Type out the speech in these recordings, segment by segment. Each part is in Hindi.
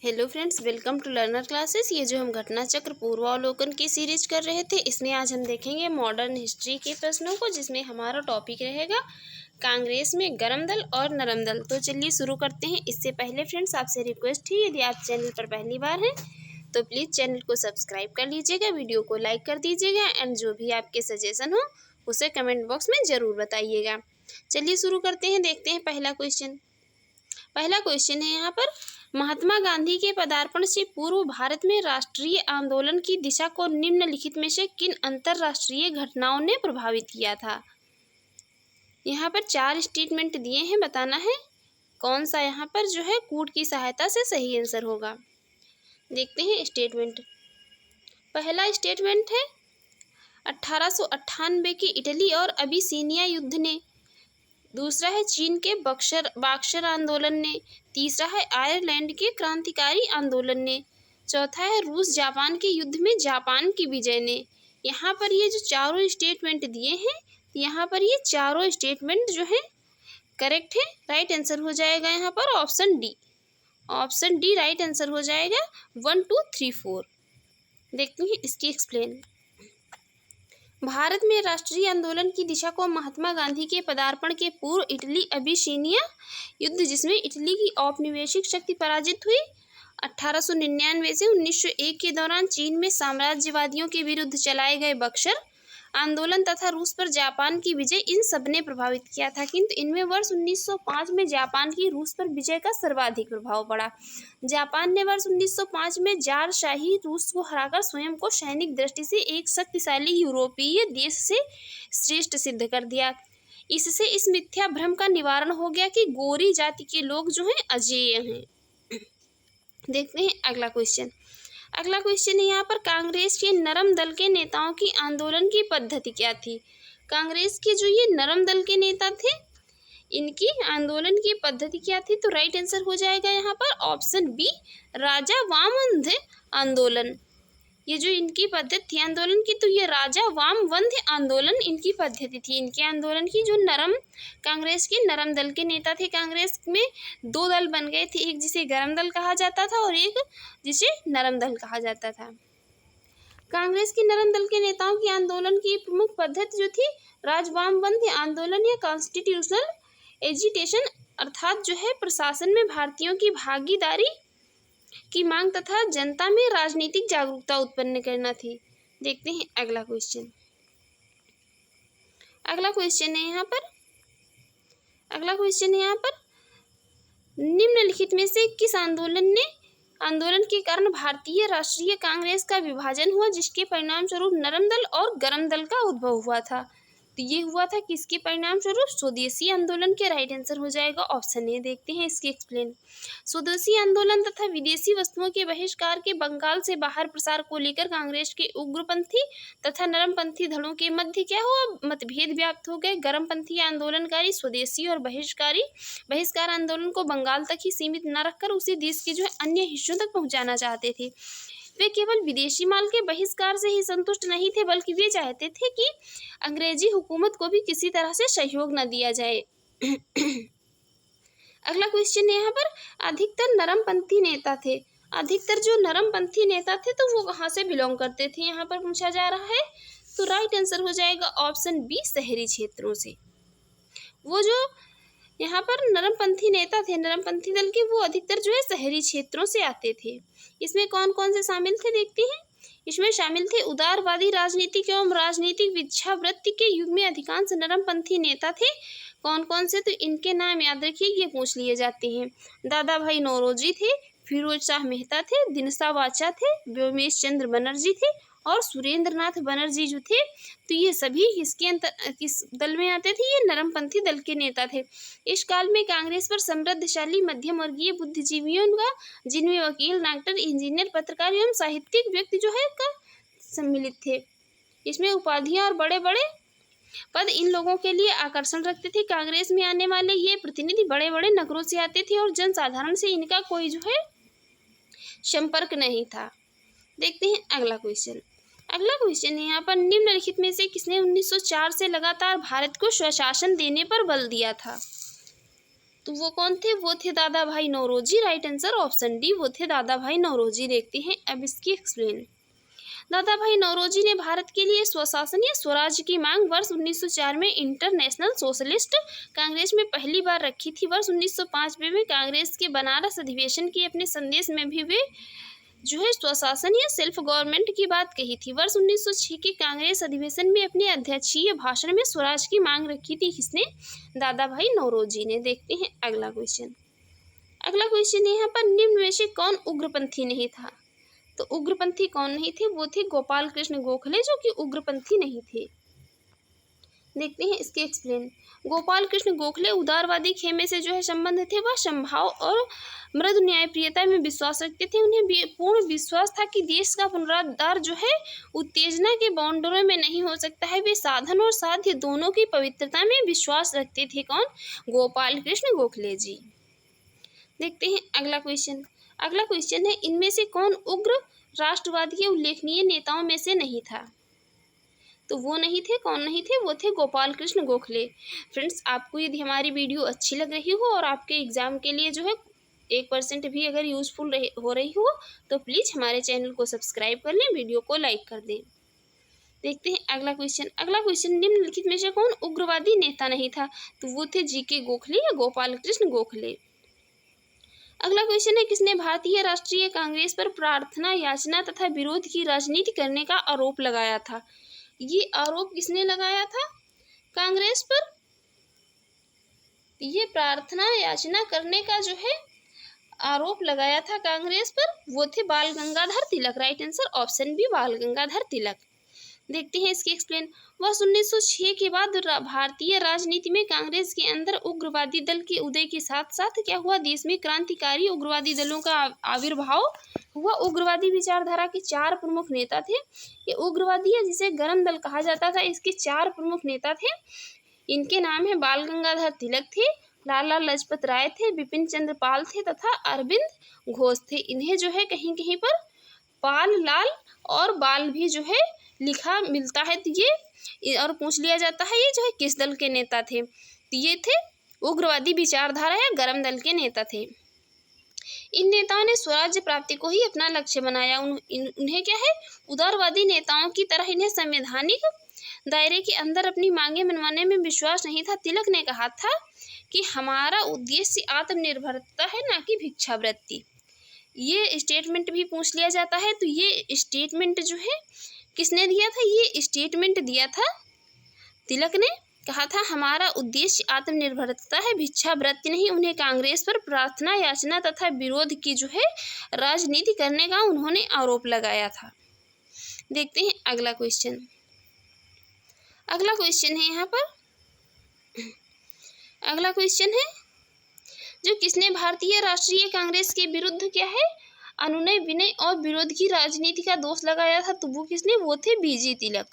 Hello friends, welcome to learner classes. ये जो हम घटना चक्र पूर्वावलोकन की सीरीज कर रहे थे, इसमें आज हम देखेंगे मॉडर्न हिस्ट्री के प्रश्नों को, जिसमें हमारा टॉपिक रहेगा कांग्रेस में गर्म दल और नरम दल। तो चलिए शुरू करते हैं। इससे पहले फ्रेंड्स, आपसे रिक्वेस्ट है, यदि आप चैनल पर पहली बार हैं तो प्लीज़ चैनल को सब्सक्राइब कर लीजिएगा, वीडियो को लाइक कर दीजिएगा एंड जो भी आपके सजेशन हो उसे कमेंट बॉक्स में ज़रूर बताइएगा। चलिए शुरू करते हैं। देखते हैं पहला क्वेश्चन है यहाँ पर, महात्मा गांधी के पदार्पण से पूर्व भारत में राष्ट्रीय आंदोलन की दिशा को निम्नलिखित में से किन अंतरराष्ट्रीय घटनाओं ने प्रभावित किया था। यहाँ पर 4 स्टेटमेंट दिए हैं, बताना है कौन सा यहाँ पर जो है कूट की सहायता से सही आंसर होगा। देखते हैं स्टेटमेंट। पहला स्टेटमेंट है 1898 के इटली और अबिसिनिया युद्ध ने। दूसरा है चीन के बक्सर आंदोलन ने। तीसरा है आयरलैंड के क्रांतिकारी आंदोलन ने। चौथा है रूस जापान के युद्ध में जापान की विजय ने। यहाँ पर ये जो चारों स्टेटमेंट दिए हैं, यहाँ पर ये चारों स्टेटमेंट जो है करेक्ट है। राइट आंसर हो जाएगा यहाँ पर ऑप्शन डी राइट आंसर हो जाएगा। 1 2 3 4। देखते हैं इसकी एक्सप्लेन। भारत में राष्ट्रीय आंदोलन की दिशा को महात्मा गांधी के पदार्पण के पूर्व इटली अबिसिनिया युद्ध, जिसमें इटली की औपनिवेशिक शक्ति पराजित हुई, 1899 से 1901 के दौरान चीन में साम्राज्यवादियों के विरुद्ध चलाए गए बक्सर आंदोलन तथा रूस पर जापान की विजय, इन सब ने प्रभावित किया था। किंतु इनमें वर्ष 1905 में जापान की रूस पर विजय का सर्वाधिक प्रभाव पड़ा। जापान ने वर्ष 1905 में जार शाही रूस को हराकर स्वयं को सैनिक दृष्टि से एक शक्तिशाली यूरोपीय देश से श्रेष्ठ सिद्ध कर दिया। इससे इस मिथ्या भ्रम का निवारण हो गया कि गोरी जाति के लोग जो हैं अजेय हैं। देखते हैं अगला क्वेश्चन है यहाँ पर, कांग्रेस के नरम दल के नेताओं की आंदोलन की पद्धति क्या थी। कांग्रेस के जो ये नरम दल के नेता थे, इनकी आंदोलन की पद्धति क्या थी। तो राइट आंसर हो जाएगा यहाँ पर ऑप्शन बी, राजा वामवंध्य आंदोलन। ये जो इनकी पद्धति थी आंदोलन की, तो ये राजा वामवंध्य आंदोलन इनकी पद्धति थी, इनके आंदोलन की। जो कांग्रेस के नरम दल के नेता थे, कांग्रेस में 2 दल बन गए थे, एक जिसे गर्म दल कहा जाता था और एक जिसे नरम दल कहा जाता था। कांग्रेस के नरम दल के नेताओं की आंदोलन की प्रमुख पद्धति जो थी राजवामवंध्य आंदोलन या कॉन्स्टिट्यूशनल एजिटेशन, अर्थात जो है प्रशासन में भारतीयों की भागीदारी की मांग तथा जनता में राजनीतिक जागरूकता उत्पन्न करना थी। देखते हैं अगला क्वेश्चन है यहाँ पर, निम्नलिखित में से किस आंदोलन के कारण भारतीय राष्ट्रीय कांग्रेस का विभाजन हुआ, जिसके परिणाम स्वरूप नरम दल और गर्म दल का उद्भव हुआ था। तो ये हुआ था किसके परिणाम स्वरूप, स्वदेशी आंदोलन के। राइट आंसर हो जाएगा ऑप्शन ए। देखते हैं इसकी एक्सप्लेन। स्वदेशी आंदोलन तथा विदेशी वस्तुओं के बहिष्कार के बंगाल से बाहर प्रसार को लेकर कांग्रेस के उग्रपंथी तथा नरमपंथी दलों के मध्य क्या हुआ, मतभेद व्याप्त हो गए। गर्मपंथी आंदोलनकारी स्वदेशी और बहिष्कार आंदोलन को बंगाल तक ही सीमित न रखकर उसी देश के जो है अन्य हिस्सों तक पहुंचाना चाहते थे। वे केवल विदेशी माल के बहिष्कार से ही संतुष्ट नहीं थे, बल्कि वे चाहते थे कि अंग्रेजी हुकूमत को भी किसी तरह से सहयोग न दिया जाए। अगला क्वेश्चन है यहाँ पर, अधिकतर जो नरमपंथी नेता थे तो वो कहाँ से बिलोंग करते थे, यहाँ पर पूछा जा रहा है। तो राइट आंसर हो जाएगा ऑप्शन बी, शहरी क्षेत्रों से। वो जो यहाँ पर नरमपंथी नेता थे, नरमपंथी दल के, वो अधिकतर जो है शहरी क्षेत्रों से आते थे। इसमें कौन कौन से शामिल थे देखते हैं। इसमें शामिल थे उदारवादी राजनीतिक एवं राजनीतिक भिक्षावृत्ति के युग में अधिकांश नरमपंथी नेता थे। कौन कौन से, तो इनके नाम याद रखिए, ये पूछ लिए जाते हैं। दादा भाई नौरोजी थे, फिरोज शाह मेहता थे, दिनसा वाचा थे, व्योमेश चंद्र बनर्जी थे और सुरेंद्र नाथ बनर्जी जो थे। तो ये सभी किस दल में आते थे, ये नरमपंथी दल के नेता थे। इस काल में कांग्रेस पर समृद्धशाली मध्यम वर्गीय बुद्धिजीवियों का, जिनमें वकील, डॉक्टर, इंजीनियर, पत्रकार एवं साहित्यिक व्यक्ति जो है का सम्मिलित थे। इसमें उपाधियां और बड़े बड़े पद इन लोगों के लिए आकर्षण रखते थे। कांग्रेस में आने वाले ये प्रतिनिधि बड़े बड़े नगरों से आते थे और जनसाधारण से इनका कोई जो है संपर्क नहीं था। देखते हैं अगला क्वेश्चन है यहाँ पर, निम्नलिखित में से किसने 1904 से लगातार भारत को स्वशासन देने पर बल दिया था। तो वो कौन थे? वो थे Dadabhai Naoroji. Right answer option D, वो थे दादा भाई नौरोजी। देखते हैं अब इसकी एक्सप्लेन। दादा भाई नौरोजी ने भारत के लिए स्वशासन या स्वराज्य की मांग वर्ष 1904 में इंटरनेशनल सोशलिस्ट कांग्रेस में पहली बार रखी थी। वर्ष 1905 में कांग्रेस के बनारस अधिवेशन के अपने संदेश में भी वे जो है स्वशासन या सेल्फ गवर्नमेंट की बात कही थी। वर्ष 1906 के कांग्रेस अधिवेशन में अपने अध्यक्षीय भाषण में स्वराज की मांग रखी थी। किसने? दादा भाई नौरोजी ने। देखते हैं अगला क्वेश्चन। अगला क्वेश्चन यहाँ पर, निम्न में से कौन उग्रपंथी नहीं था? तो उग्रपंथी कौन नहीं थे? वो थे गोपाल कृष्ण गोखले, जो कि उग्रपंथी नहीं थे। देखते हैं इसके एक्सप्लेन। गोपाल कृष्ण गोखले उदारवादी खेमे से जो है संबंध थे। वह समभाव और मृदु न्यायप्रियता में विश्वास रखते थे। उन्हें पूर्ण विश्वास था कि देश का पुनरुद्धार जो है उत्तेजना के बाउंड्री में नहीं हो सकता है। वे साधन और साध्य दोनों की पवित्रता में विश्वास रखते थे। कौन? गोपाल कृष्ण गोखले जी। देखते हैं अगला क्वेश्चन। अगला क्वेश्चन है, इनमें से कौन उग्र राष्ट्रवादी के उल्लेखनीय नेताओं में से नहीं था? तो वो नहीं थे, कौन नहीं थे? वो थे गोपाल कृष्ण गोखले। फ्रेंड्स, आपको यदि हमारी वीडियो अच्छी लग रही हो और आपके एग्जाम के लिए जो है 1% भी अगर यूजफुल हो रही हो तो प्लीज़ हमारे चैनल को सब्सक्राइब कर लें, वीडियो को लाइक कर दें। देखते हैं अगला क्वेश्चन। अगला क्वेश्चन, निम्नलिखित में से कौन उग्रवादी नेता नहीं था? तो वो थे GK गोखले या गोपाल कृष्ण गोखले। अगला क्वेश्चन है, किसने भारतीय राष्ट्रीय कांग्रेस पर प्रार्थना, याचना तथा विरोध की राजनीति करने का आरोप लगाया था? ये आरोप किसने लगाया था कांग्रेस पर? ये प्रार्थना याचना करने का जो है आरोप लगाया था कांग्रेस पर, वो थे Bal Gangadhar Tilak. Right answer option B, बाल गंगाधर तिलक। देखते हैं इसकी एक्सप्लेन। वर्ष 1906 के बाद भारतीय राजनीति में कांग्रेस के अंदर उग्रवादी दल के उदय के साथ साथ क्या हुआ? देश में क्रांतिकारी उग्रवादी दलों का आविर्भाव हुआ। उग्रवादी विचारधारा के 4 प्रमुख नेता थे। ये उग्रवादी है जिसे गरम दल कहा जाता था, इसके 4 प्रमुख नेता थे। इनके नाम है बाल गंगाधर तिलक थे, लाला लाजपत राय थे, बिपिन चंद्र पाल थे तथा अरविंद घोष थे। इन्हें जो है कहीं कहीं पर पाल, लाल और बाल भी जो है लिखा मिलता है। तो ये और पूछ लिया जाता है ये जो है किस दल के नेता थे? तो ये थे उग्रवादी विचारधारा या गरम दल के नेता थे। इन नेताओं ने स्वराज्य प्राप्ति को ही अपना लक्ष्य बनाया। उन्हें क्या है? उदारवादी नेताओं की तरह इन्हें संवैधानिक दायरे के अंदर अपनी मांगे मनवाने में विश्वास नहीं था। तिलक ने कहा था कि हमारा उद्देश्य आत्मनिर्भरता है, ना कि भिक्षावृत्ति। ये स्टेटमेंट भी पूछ लिया जाता है। तो ये स्टेटमेंट जो है किसने दिया था? ये स्टेटमेंट दिया था तिलक ने। कहा था हमारा उद्देश्य आत्मनिर्भरता है, भिक्षावृत्ति नहीं। उन्हें कांग्रेस पर प्रार्थना, याचना तथा विरोध की जो है राजनीति करने का उन्होंने आरोप लगाया था। देखते हैं अगला क्वेश्चन। अगला क्वेश्चन है यहाँ पर, अगला क्वेश्चन है जो किसने भारतीय राष्ट्रीय कांग्रेस के विरुद्ध क्या है अनुनय, विनय और विरोध की राजनीति का दोष लगाया था? तो वो किसने? वो थे BG तिलक।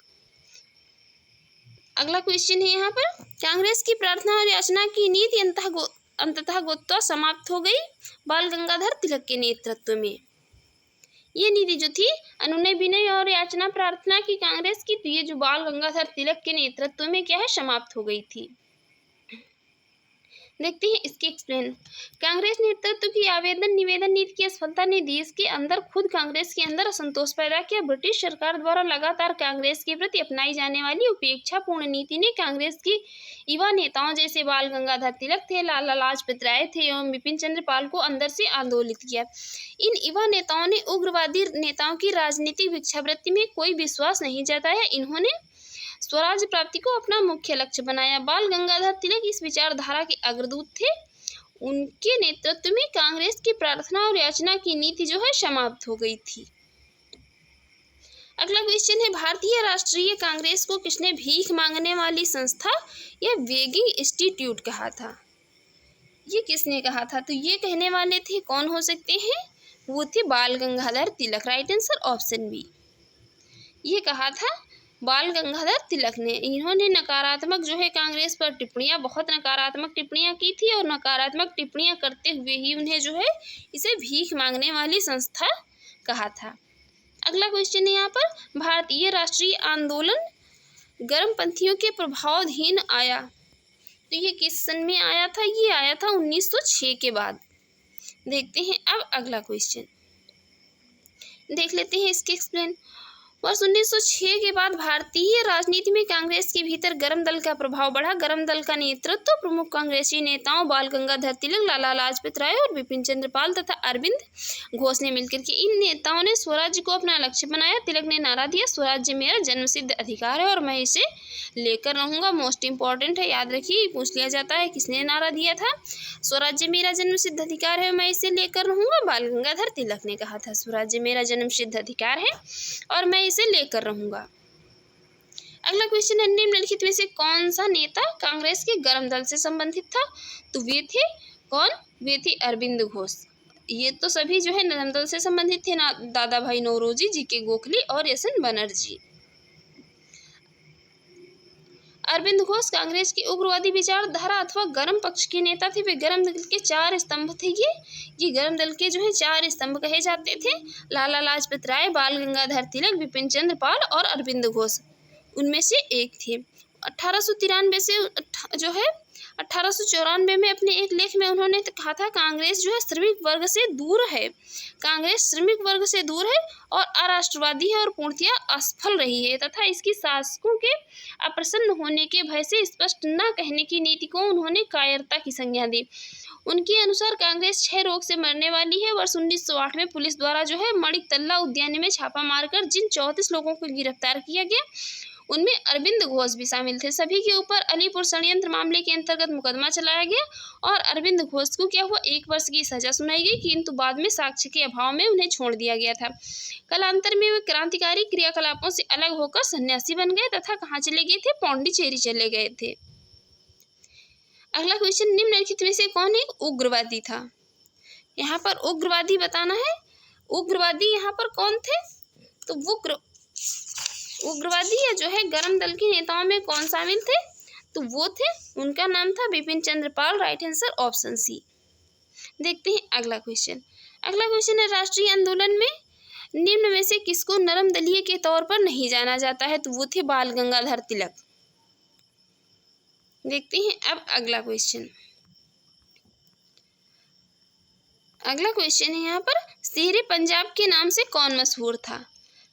अगला क्वेश्चन है यहाँ पर, कांग्रेस की प्रार्थना और याचना की नीति अंततः समाप्त हो गई बाल गंगाधर तिलक के नेतृत्व में। ये नीति जो थी अनुनय, विनय और याचना प्रार्थना की कांग्रेस की, तो ये जो बाल गंगाधर तिलक के नेतृत्व में क्या है समाप्त हो गई थी। देखते हैं इसके एक्सप्लेन। कांग्रेस नेतृत्व की आवेदन निवेदन नीति की असफलता ने देश के अंदर खुद कांग्रेस के अंदर असंतोष पैदा किया। ब्रिटिश सरकार द्वारा लगातार कांग्रेस के प्रति अपनाई जाने वाली उपेक्षापूर्ण नीति ने कांग्रेस की युवा नेताओं जैसे बाल गंगाधर तिलक थे, लाला लाजपत राय थे एवं बिपिन चंद्र पाल को अंदर से आंदोलित किया। इन युवा नेताओं ने उग्रवादी नेताओं की राजनीतिक भिक्षावृत्ति में कोई विश्वास नहीं जताया। इन्होंने स्वराज्य प्राप्ति को अपना मुख्य लक्ष्य बनाया। बाल गंगाधर तिलक इस विचारधारा के अग्रदूत थे। उनके नेतृत्व में कांग्रेस की प्रार्थना और याचना की नीति जो है समाप्त हो गई थी। अगला क्वेश्चन है, भारतीय राष्ट्रीय कांग्रेस को किसने भीख मांगने वाली संस्था या बेगिंग इंस्टीट्यूट कहा था? ये किसने कहा था? तो ये कहने वाले थे कौन हो सकते हैं? वो थे Bal Gangadhar Tilak. Right answer option B. ये कहा था बाल गंगाधर तिलक ने। इन्होंने नकारात्मक जो है कांग्रेस पर टिप्पणियां, बहुत नकारात्मक टिप्पणियां की थी और नकारात्मक टिप्पणियां करते हुए ही उन्हें जो है इसे भीख मांगने वाली संस्था कहा था। अगला क्वेश्चन है यहाँ पर, भारतीय राष्ट्रीय आंदोलन गर्मपंथियों के प्रभावाधीन आया। तो तो ये किस सन में आया था? ये आया था 1906 के बाद। देखते हैं अब अगला क्वेश्चन, देख लेते हैं इसके एक्सप्लेन। वर्ष 1906 के बाद भारतीय राजनीति में कांग्रेस के भीतर गरम दल का प्रभाव बढ़ा। गरम दल का नेतृत्व प्रमुख कांग्रेसी नेताओं बाल गंगाधर तिलक, लाला लाजपत राय और बिपिन चंद्र पाल तथा अरविंद घोष ने मिलकर के। इन नेताओं ने स्वराज्य को अपना लक्ष्य बनाया। तिलक ने नारा दिया, स्वराज्य मेरा जन्मसिद्ध अधिकार है और मैं इसे लेकर रहूंगा। मोस्ट इंपॉर्टेंट है, याद रखिए, पूछ लिया जाता है किसने नारा दिया था। स्वराज्य मेरा जन्मसिद्ध अधिकार है, मैं इसे लेकर रहूंगा। बाल गंगाधर तिलक ने कहा था स्वराज्य मेरा जन्मसिद्ध अधिकार है और मैं इसे लेकर रहूंगा। अगला क्वेश्चन है, निम्नलिखित में से कौन सा नेता कांग्रेस के गरम दल से संबंधित था? तो वे थे कौन? वे थे अरविंद घोष। ये तो सभी जो है गरम दल से संबंधित थे ना, दादा भाई नौरोजी, जी.के. गोखले और एस.एन. बनर्जी। अरविंद घोष कांग्रेस की उग्रवादी विचारधारा अथवा गरम पक्ष के नेता थे। वे गरम दल के 4 स्तंभ थे। ये गरम दल के जो है 4 स्तंभ कहे जाते थे। लाला लाजपत राय, बाल गंगाधर तिलक, बिपिन चंद्र पाल और अरविंद घोष उनमें से एक थे। 1893 से जो है 1894 में अपने एक लेख में उन्होंने कहा था, कांग्रेस जो है श्रमिक वर्ग से दूर है। कांग्रेस श्रमिक वर्ग से दूर है और अराष्ट्रवादी है और पूर्णतया असफल रही है तथा इसकी शासकों के अप्रसन्न होने के भय से स्पष्ट न कहने की नीति को उन्होंने कायरता की संज्ञा दी। उनके अनुसार कांग्रेस क्षय रोग से मरने वाली है। वर्ष 1908 में पुलिस द्वारा जो है मणिकतल्ला उद्यान में छापा मारकर जिन 34 लोगों को गिरफ्तार किया गया उनमें अरविंद घोष भी शामिल थे। सभी के ऊपर अलीपुर षड्यंत्र मामले के अंतर्गत मुकदमा चलाया गया और अरविंद घोष को क्या हुआ, 1 वर्ष की सजा सुनाई गई, किंतु बाद में साक्ष्य के अभाव में उन्हें छोड़ दिया गया था। कालांतर में वे क्रांतिकारी क्रियाकलापों से अलग होकर सन्यासी बन गए तथा कहाँ चले गए थे? पौंडीचेरी चले गए थे। अगला क्वेश्चन, निम्नलिखित में से कौन एक उग्रवादी था? यहाँ पर उग्रवादी बताना है। उग्रवादी यहाँ पर कौन थे? तो उग्रवादी या जो है गरम दल के नेताओं में कौन शामिल थे? तो वो थे, उनका नाम था Bipin Chandra Pal. Right answer option C. देखते हैं अगला क्वेश्चन। अगला क्वेश्चन है, राष्ट्रीय आंदोलन में निम्न में से किसको नरम दलीय के तौर पर नहीं जाना जाता है? तो वो थे बाल गंगाधर तिलक। देखते हैं अब अगला क्वेश्चन। अगला क्वेश्चन है यहाँ पर, शेरे पंजाब के नाम से कौन मशहूर था?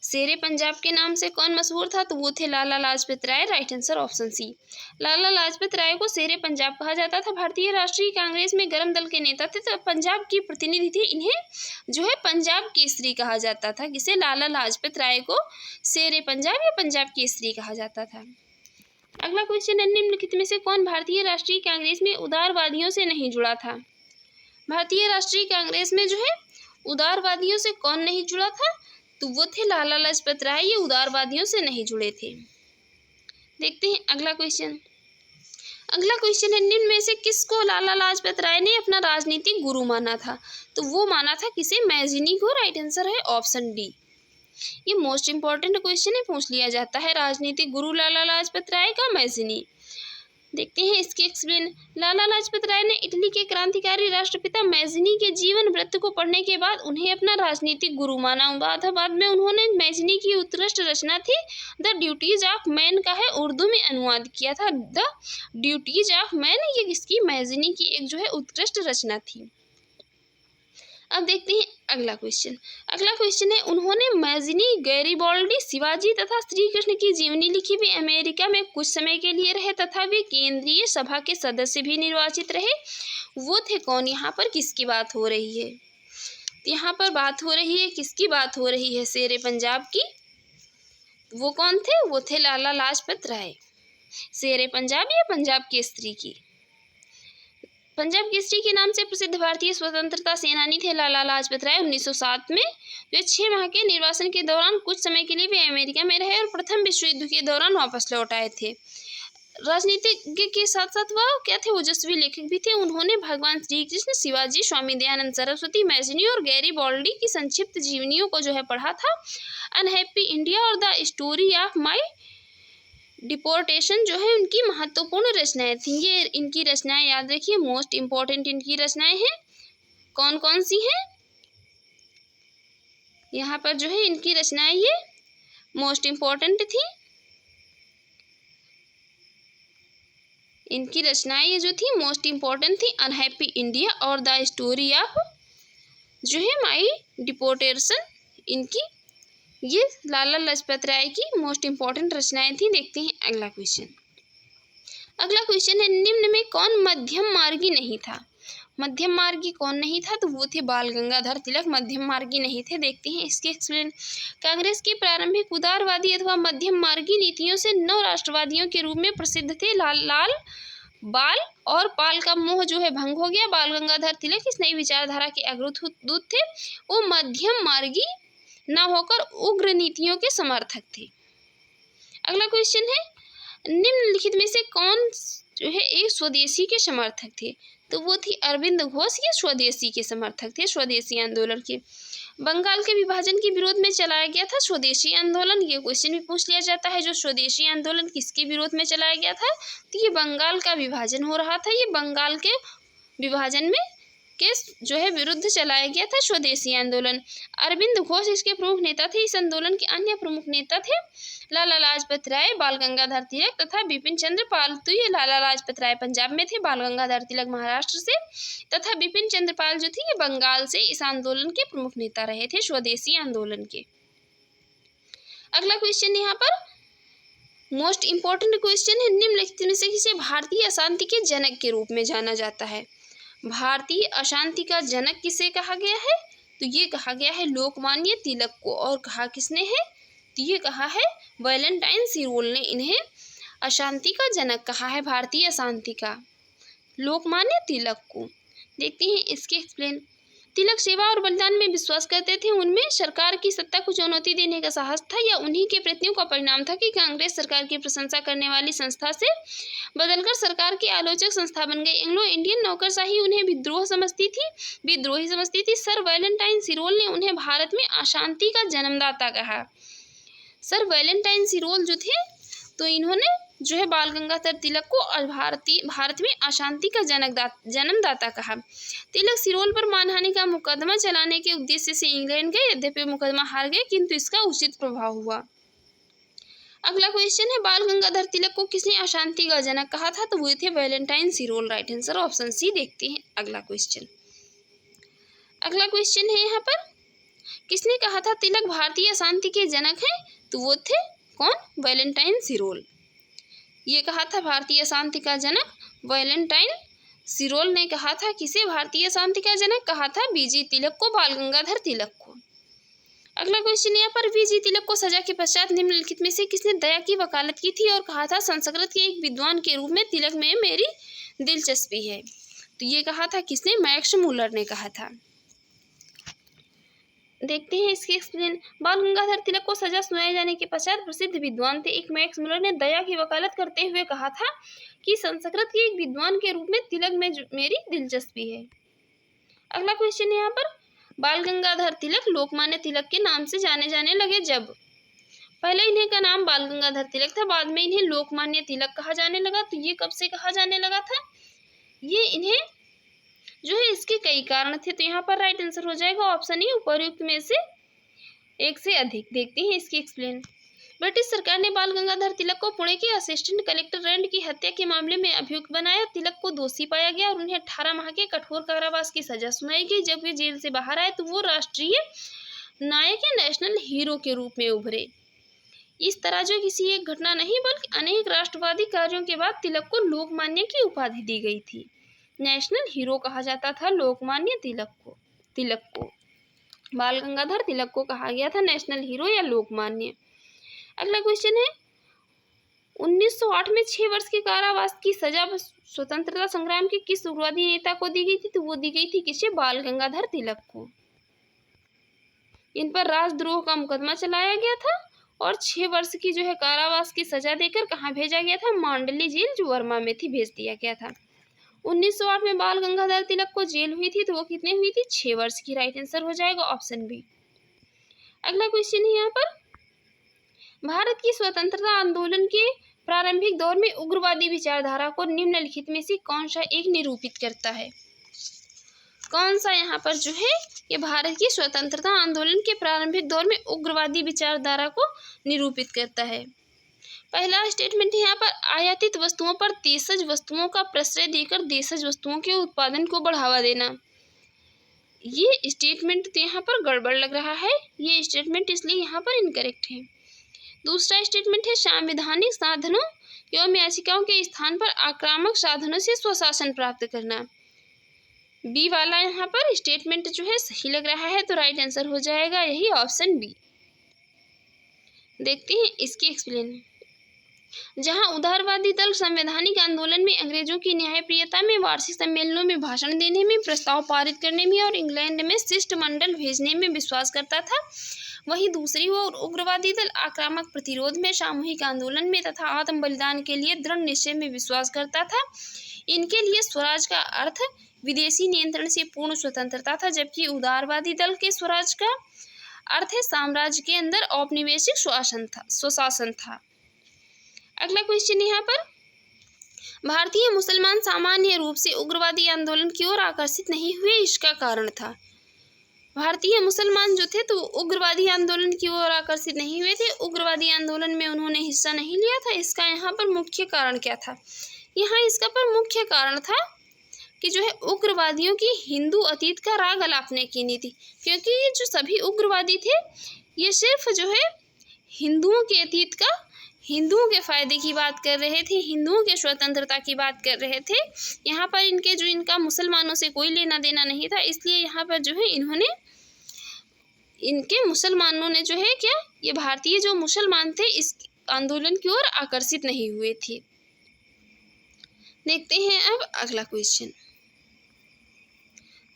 शेरे पंजाब के नाम से कौन मशहूर था? तो वो थे Lala Lajpat Rai. Right answer option C. Lala Lajpat Rai को शेरे पंजाब कहा जाता था। भारतीय राष्ट्रीय कांग्रेस में गरम दल के नेता थे तो पंजाब की प्रतिनिधि थे। इन्हें जो है पंजाब केसरी कहा जाता था। किसे? लाला लाजपत राय को शेरे पंजाब या पंजाब केसरी कहा जाता था। अगला क्वेश्चन है, निम्नलिखित में से कौन भारतीय राष्ट्रीय कांग्रेस में उदारवादियों से नहीं जुड़ा था? भारतीय राष्ट्रीय कांग्रेस में जो है उदारवादियों से कौन नहीं जुड़ा था? तो वो थे लाला लाजपत राय। ये उदारवादियों से नहीं जुड़े थे। देखते हैं अगला क्वेश्चन। अगला क्वेश्चन है, निम्न में से किसको लाला लाजपत राय ने अपना राजनीतिक गुरु माना था? तो वो माना था किसे? मैजिनी को। राइट आंसर है ऑप्शन डी। ये मोस्ट इंपॉर्टेंट क्वेश्चन है, पूछ लिया जाता है। राजनीतिक गुरु लाला लाजपत राय का मैजिनी। देखते हैं इसके एक्सप्लेन। लाला लाजपत राय ने इटली के क्रांतिकारी राष्ट्रपिता मैजिनी के जीवन वृत्त को पढ़ने के बाद उन्हें अपना राजनीतिक गुरु माना। बाद में उन्होंने मैजिनी की उत्कृष्ट रचना थी द ड्यूटीज ऑफ मैन का है उर्दू में अनुवाद किया था। द ड्यूटीज ऑफ मैन, ये इसकी मैजिनी की एक जो है उत्कृष्ट रचना थी। अब देखते हैं अगला क्वेश्चन। अगला क्वेश्चन है, उन्होंने मैजिनी, गैरिबाल्डी, शिवाजी तथा श्री कृष्ण की जीवनी लिखी। वे अमेरिका में कुछ समय के लिए रहे तथा वे केंद्रीय सभा के सदस्य भी निर्वाचित रहे। वो थे कौन? यहाँ पर किसकी बात हो रही है? यहाँ पर बात हो रही है, किसकी बात हो रही है? शेरे पंजाब की। वो कौन थे? वो थे लाला लाजपत राय। शेरे पंजाब या पंजाब केसरी की। पंजाब केसरी के नाम से प्रसिद्ध भारतीय स्वतंत्रता सेनानी थे लाला लाजपत राय। 1907 में वे 6 माह के निर्वासन के दौरान कुछ समय के लिए वे अमेरिका में रहे और प्रथम विश्व युद्ध के दौरान वापस लौट आए थे। राजनीतिज्ञ के साथ साथ वह क्या थे? ओजस्वी लेखक भी थे। उन्होंने भगवान श्री कृष्ण, शिवाजी, स्वामी दयानंद सरस्वती, मैजिनी और गैरिबाल्डी की संक्षिप्त जीवनियों को जो है पढ़ा था। अनहैप्पी इंडिया और the story of my deportation जो है उनकी महत्वपूर्ण रचनाएं थी। ये इनकी रचनाएं याद रखिए, मोस्ट इंपॉर्टेंट इनकी रचनाएं हैं। कौन कौन सी हैं? यहाँ पर जो है इनकी रचनाएं ये मोस्ट इंपॉर्टेंट थी। इनकी रचनाएं ये जो थी मोस्ट इम्पॉर्टेंट थी अनहैप्पी इंडिया और द स्टोरी ऑफ जो है माई डिपोर्टेशन। इनकी ये लाला लाजपत राय की मोस्ट इम्पॉर्टेंट रचनाएं थी। देखते हैं अगला क्वेश्चन। अगला क्वेश्चन है निम्न में कौन मध्यम मार्गी नहीं था। मध्यम मार्गी कौन नहीं था, तो वो थे बाल गंगाधर तिलक मध्यम मार्गी नहीं थे। देखते हैं इसके एक्सप्लेन। कांग्रेस की प्रारंभिक उदारवादी अथवा मध्यम मार्गी नीतियों से नव राष्ट्रवादियों के रूप में प्रसिद्ध थे। लाल बाल और पाल का मोह जो है भंग हो गया। बाल गंगाधर तिलक इस नई विचारधारा के अग्रदूत थे। वो मध्यम मार्गी न होकर उग्र नीतियों के समर्थक थे। अगला क्वेश्चन है निम्नलिखित में से कौन जो है एक स्वदेशी के समर्थक थे, तो वो थी अरविंद घोष। ये स्वदेशी के समर्थक थे, स्वदेशी आंदोलन के। बंगाल के विभाजन के विरोध में चलाया गया था स्वदेशी आंदोलन। ये क्वेश्चन भी पूछ लिया जाता है जो स्वदेशी आंदोलन किसके विरोध में चलाया गया था, तो ये बंगाल का विभाजन हो रहा था। ये बंगाल के विभाजन में के जो है विरुद्ध चलाया गया था स्वदेशी आंदोलन। अरविंद घोष इसके प्रमुख नेता थे। इस आंदोलन के अन्य प्रमुख नेता थे लाला लाजपत राय, बाल गंगाधर तिलक तथा बिपिन चंद्र पाल। तो ये लाला लाजपत राय पंजाब में थे, बाल गंगाधर तिलक महाराष्ट्र से तथा बिपिन चंद्र पाल जो थे ये बंगाल से इस आंदोलन के प्रमुख नेता रहे थे स्वदेशी आंदोलन के। अगला क्वेश्चन यहाँ पर मोस्ट इम्पोर्टेंट क्वेश्चन है निम्नलिखित में से किसे भारतीय अशांति के जनक के रूप में जाना जाता है। भारतीय अशांति का जनक किसे कहा गया है, तो ये कहा गया है लोकमान्य तिलक को। और कहा किसने है, तो ये कहा है वैलेंटाइन सिरोल ने इन्हें अशांति का जनक कहा है, भारतीय अशांति का, लोकमान्य तिलक को। देखते हैं इसके एक्सप्लेन। तिलक सेवा और बलिदान में विश्वास करते थे। उनमें सरकार की सत्ता को चुनौती देने का साहस था। या उन्हीं के प्रयत्नों का परिणाम था कि कांग्रेस सरकार की प्रशंसा करने वाली संस्था से बदलकर सरकार की आलोचक संस्था बन गई। एंग्लो इंडियन नौकरशाही उन्हें विद्रोही समझती थी। सर वैलेंटाइन सिरोल ने उन्हें भारत में अशांति का जन्मदाता कहा। सर वैलेंटाइन सिरोल जो थे तो इन्होंने जो है बाल गंगाधर तिलक को भारत में अशांति का जन्मदाता कहा। तिलक सिरोल पर मानहानि का मुकदमा चलाने के उद्देश्य से इंग्लैंड गए। यद्यपि मुकदमा हार गए किंतु इसका उचित प्रभाव हुआ। अगला क्वेश्चन है बाल गंगाधर तिलक को किसने अशांति का जनक कहा था, तो वो थे Valentine Chirol. Right answer option C. देखते हैं अगला क्वेश्चन। अगला क्वेश्चन है यहाँ पर किसने कहा था तिलक भारतीय अशांति के जनक हैं, तो वो थे कौन, वैलेंटाइन सिरोल। ये कहा था भारतीय शांति का जनक वैलेंटाइन सिरोल ने कहा था। किसे भारतीय शांति का जनक कहा था, बीजी तिलक को, बाल गंगाधर तिलक को। अगला क्वेश्चन यहाँ पर बीजी तिलक को सजा के पश्चात निम्नलिखित में से किसने दया की वकालत की थी और कहा था संस्कृत के एक विद्वान के रूप में तिलक में मेरी दिलचस्पी है, तो ये कहा था किसने, मैक्स मुलर ने कहा था। देखते हैं इसके एक्सप्लेन। बाल गंगाधर तिलक को सजा सुनाए जाने के पश्चात प्रसिद्ध विद्वान थे एक मैक्स मुलर ने दया की वकालत करते हुए कहा था कि संस्कृत के एक विद्वान के रूप में तिलक में मेरी दिलचस्पी है। अगला क्वेश्चन यहाँ पर बाल गंगाधर तिलक लोकमान्य तिलक के नाम से जाने लगे जब पहले इन्हें का नाम बाल गंगाधर तिलक था, बाद में इन्हें लोकमान्य तिलक कहा जाने लगा। तो ये कब से कहा जाने लगा था, ये इन्हें जो है इसके कई कारण थे। तो यहाँ पर राइट आंसर हो जाएगा ऑप्शन ई, उपर्युक्त में से एक से अधिक। देखते हैं इसकी एक्सप्लेन। ब्रिटिश सरकार ने बाल गंगाधर तिलक को पुणे के असिस्टेंट कलेक्टर रैंड की हत्या के मामले में अभियुक्त बनाया। तिलक को दोषी पाया गया और उन्हें 18 माह के कठोर कारावास की सजा सुनाई गई। जब वे जेल से बाहर आए तो वो राष्ट्रीय नायक या नेशनल हीरो के रूप में उभरे। इस तरह जो किसी एक घटना नहीं बल्कि अनेक राष्ट्रवादी कार्यों के बाद तिलक को लोकमान्य की उपाधि दी गई थी। नेशनल हीरो कहा जाता था लोकमान्य तिलक को। बाल गंगाधर तिलक को कहा गया था नेशनल हीरो या लोकमान्य। अगला क्वेश्चन है 1908 में 6 वर्ष के कारावास की सजा स्वतंत्रता संग्राम के किस उग्रवादी नेता को दी गई थी, तो वो दी गई थी किसे, बाल गंगाधर तिलक को। इन पर राजद्रोह का मुकदमा चलाया गया था और 6 वर्ष की जो है कारावास की सजा देकर कहाँ भेजा गया था, मांडली जेल जो वर्मा में थी भेज दिया गया था। 1908 में बाल गंगाधर तिलक को जेल हुई थी तो वो कितने हुई थी, 6 वर्ष की। राइट आंसर हो जाएगा ऑप्शन बी। अगला क्वेश्चन है यहाँ पर भारत की स्वतंत्रता आंदोलन के प्रारंभिक दौर में उग्रवादी विचारधारा को निम्नलिखित में से कौन सा एक निरूपित करता है। कौन सा यहाँ पर जो है ये भारत की स्वतंत्रता आंदोलन के प्रारंभिक दौर में उग्रवादी विचारधारा को निरूपित करता है। पहला स्टेटमेंट है यहाँ पर, आयातित वस्तुओं पर देशज वस्तुओं का प्रश्रय देकर देशज वस्तुओं के उत्पादन को बढ़ावा देना। ये स्टेटमेंट तो यहाँ पर गड़बड़ लग रहा है, ये स्टेटमेंट इसलिए यहाँ पर इनकरेक्ट है। दूसरा स्टेटमेंट है, संवैधानिक साधनों एवं याचिकाओं के स्थान पर आक्रामक साधनों से स्वशासन प्राप्त करना। बी वाला यहाँ पर स्टेटमेंट जो है सही लग रहा है, तो राइट आंसर हो जाएगा यही ऑप्शन बी। देखते हैं इसकी एक्सप्लेन। जहां उदारवादी दल संवैधानिक आंदोलन में अंग्रेजों की न्यायप्रियता में, वार्षिक सम्मेलनों में भाषण देने में, प्रस्ताव पारित करने में और इंग्लैंड में शिष्टमंडल भेजने में विश्वास करता था, वहीं दूसरी ओर उग्रवादी दल आक्रामक प्रतिरोध में, सामूहिक आंदोलन में तथा आत्म बलिदान के लिए दृढ़ निश्चय में विश्वास करता था। इनके लिए स्वराज का अर्थ विदेशी नियंत्रण से पूर्ण स्वतंत्रता था, जबकि उदारवादी दल के स्वराज का अर्थ है साम्राज्य के अंदर औपनिवेशिक स्वशासन था। अगला क्वेश्चन यहाँ पर, भारतीय मुसलमान सामान्य रूप से उग्रवादी आंदोलन की ओर आकर्षित नहीं हुए, इसका कारण था। भारतीय मुसलमान जो थे तो उग्रवादी आंदोलन की ओर आकर्षित नहीं हुए थे, उग्रवादी आंदोलन में उन्होंने हिस्सा नहीं लिया था। इसका यहाँ पर मुख्य कारण क्या था? यहाँ इसका पर मुख्य कारण था कि जो है उग्रवादियों की हिंदू अतीत का राग अलापने की नीति, क्योंकि ये जो सभी उग्रवादी थे ये सिर्फ जो है हिंदुओं के अतीत का, हिंदुओं के फायदे की बात कर रहे थे, हिंदुओं के स्वतंत्रता की बात कर रहे थे। यहाँ पर इनका मुसलमानों से कोई लेना देना नहीं था, इसलिए यहाँ पर जो है इनके मुसलमानों ने जो है क्या, ये भारतीय जो मुसलमान थे इस आंदोलन की ओर आकर्षित नहीं हुए थे। देखते हैं अब अगला क्वेश्चन।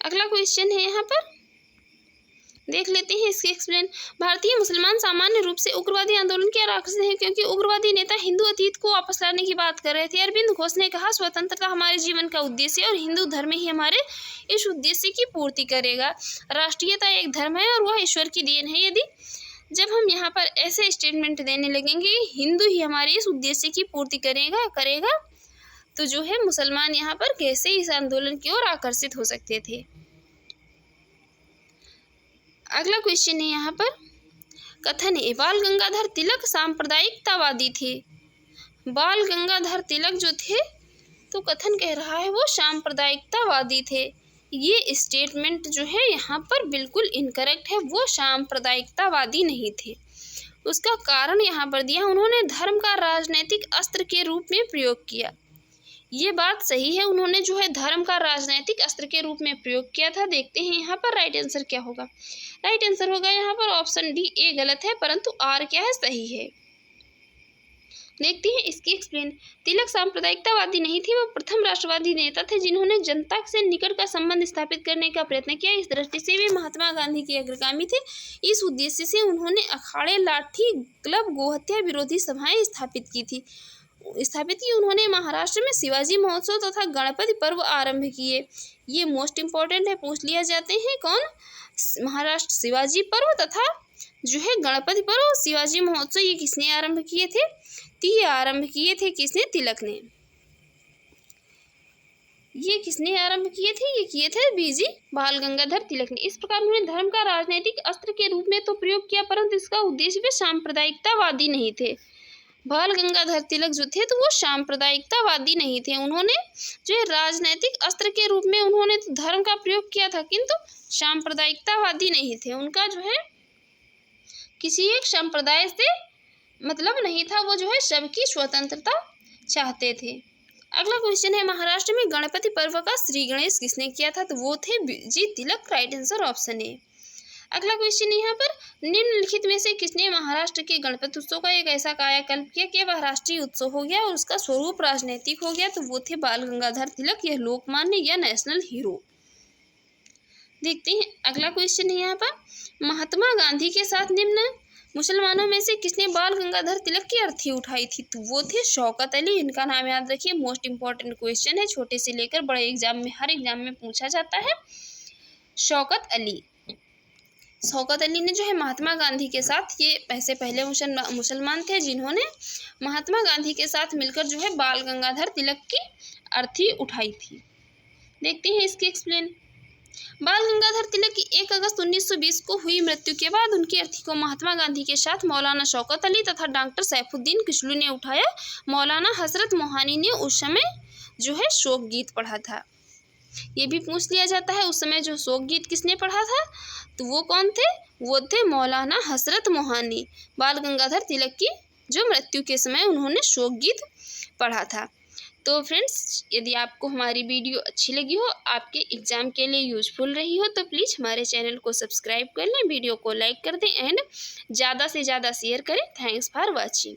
अगला क्वेश्चन है यहाँ पर, देख लेते हैं इसके एक्सप्लेन। भारतीय मुसलमान सामान्य रूप से उग्रवादी आंदोलन की ओर आकर्षित है क्योंकि उग्रवादी नेता हिंदू अतीत को वापस लाने की बात कर रहे थे। अरविंद घोष ने कहा, स्वतंत्रता हमारे जीवन का उद्देश्य है और हिंदू धर्म ही हमारे इस उद्देश्य की पूर्ति करेगा। राष्ट्रीयता एक धर्म है और वह ईश्वर की देन है। यदि जब हम यहाँ पर ऐसे स्टेटमेंट देने लगेंगे हिंदू ही हमारे इस उद्देश्य की पूर्ति करेगा तो जो है मुसलमान यहाँ पर कैसे इस आंदोलन की ओर आकर्षित हो सकते थे। अगला क्वेश्चन है यहाँ पर, कथन है, बाल गंगाधर तिलक सांप्रदायिकतावादी थे। बाल गंगाधर तिलक जो थे तो कथन कह रहा है वो सांप्रदायिकतावादी थे। ये स्टेटमेंट जो है यहाँ पर बिल्कुल इनकरेक्ट है, वो सांप्रदायिकतावादी नहीं थे। उसका कारण यहाँ पर दिया, उन्होंने धर्म का राजनीतिक अस्त्र के रूप में प्रयोग किया। ये बात सही है, उन्होंने जो है धर्म का राजनीतिक अस्त्र के रूप में प्रयोग किया था। देखते हैं यहाँ पर राइट आंसर क्या होगा। राइट आंसर होगा यहाँ पर ऑप्शन डी, ए गलत है परंतु आर क्या है, सही है। देखते हैं इसकी एक्सप्लेन। तिलक सांप्रदायिकतावादी नहीं थे, वो प्रथम राष्ट्रवादी नेता थे जिन्होंने जनता से निकट का संबंध स्थापित करने का प्रयत्न किया। इस दृष्टि से वे महात्मा गांधी के अग्रगामी थे। इस उद्देश्य से उन्होंने अखाड़े, लाठी, क्लब, गोहत्या विरोधी सभाएं स्थापित की। उन्होंने महाराष्ट्र में शिवाजी महोत्सव तथा गणपति पर्व आरंभ किए। ये मोस्ट इम्पोर्टेंट है, पूछ लिया जाते हैं कौन, महाराष्ट्र शिवाजी पर्व तथा जो है गणपति पर्व और शिवाजी महोत्सव, ये किसने आरंभ किए थे? तो ये आरंभ किए थे किसने? तिलक ने। ये किसने आरंभ किए थे? ये किए थे बीजी बाल गंगाधर तिलक ने। इस प्रकार उन्होंने धर्म का राजनीतिक अस्त्र के रूप में तो प्रयोग किया, परंतु इसका उद्देश्य वे सांप्रदायिकतावादी नहीं थे। बाल गंगाधर तिलक जो थे तो वो सांप्रदायिकतावादी नहीं थे। उन्होंने जो है राजनीतिक अस्त्र के रूप में उन्होंने तो धर्म का प्रयोग किया था, किंतु सांप्रदायिकतावादी नहीं थे। उनका जो है किसी एक संप्रदाय से मतलब नहीं था, वो जो है सबकी स्वतंत्रता चाहते थे। अगला क्वेश्चन है, महाराष्ट्र में गणपति पर्व का श्री गणेश किसने किया था? तो वो थे G Tilak. Right answer option A. अगला क्वेश्चन यहाँ पर, निम्नलिखित में से किसने महाराष्ट्र के गणपति उत्सव का एक ऐसा कायाकल्प किया कि वह राष्ट्रीय उत्सव हो गया और उसका स्वरूप राजनीतिक हो गया? तो वो थे बाल गंगाधर तिलक, यह लोकमान्य या नेशनल हीरो। देखते हैं अगला क्वेश्चन है यहाँ पर, महात्मा गांधी के साथ निम्न मुसलमानों में से किसने बाल गंगाधर तिलक की अर्थी उठाई थी? तो वो थे शौकत अली। इनका नाम याद रखिए, मोस्ट इंपॉर्टेंट क्वेश्चन है, छोटे से लेकर बड़े एग्जाम में, हर एग्जाम में पूछा जाता है। शौकत अली ने जो है महात्मा गांधी के साथ, ये ऐसे पहले मुसलमान थे जिन्होंने महात्मा गांधी के साथ मिलकर जो है बाल गंगाधर तिलक की अर्थी उठाई थी। देखते हैं इसकी एक्सप्लेन। बाल गंगाधर तिलक की 1 अगस्त 1920 को हुई मृत्यु के बाद उनकी अर्थी को महात्मा गांधी के साथ मौलाना शौकत अली तथा डॉक्टर सैफुद्दीन किचलू ने उठाया। मौलाना हजरत मोहानी ने उस समय जो है शोक गीत पढ़ा था। ये भी पूछ लिया जाता है उस समय जो शोक गीत किसने पढ़ा था, तो वो कौन थे? वो थे मौलाना हजरत मोहानी। बाल गंगाधर तिलक की जो मृत्यु के समय उन्होंने शोक गीत पढ़ा था। तो फ्रेंड्स, यदि आपको हमारी वीडियो अच्छी लगी हो, आपके एग्ज़ाम के लिए यूजफुल रही हो, तो प्लीज़ हमारे चैनल को सब्सक्राइब कर लें, वीडियो को लाइक कर दें एंड ज़्यादा से ज़्यादा शेयर करें। Thanks for watching.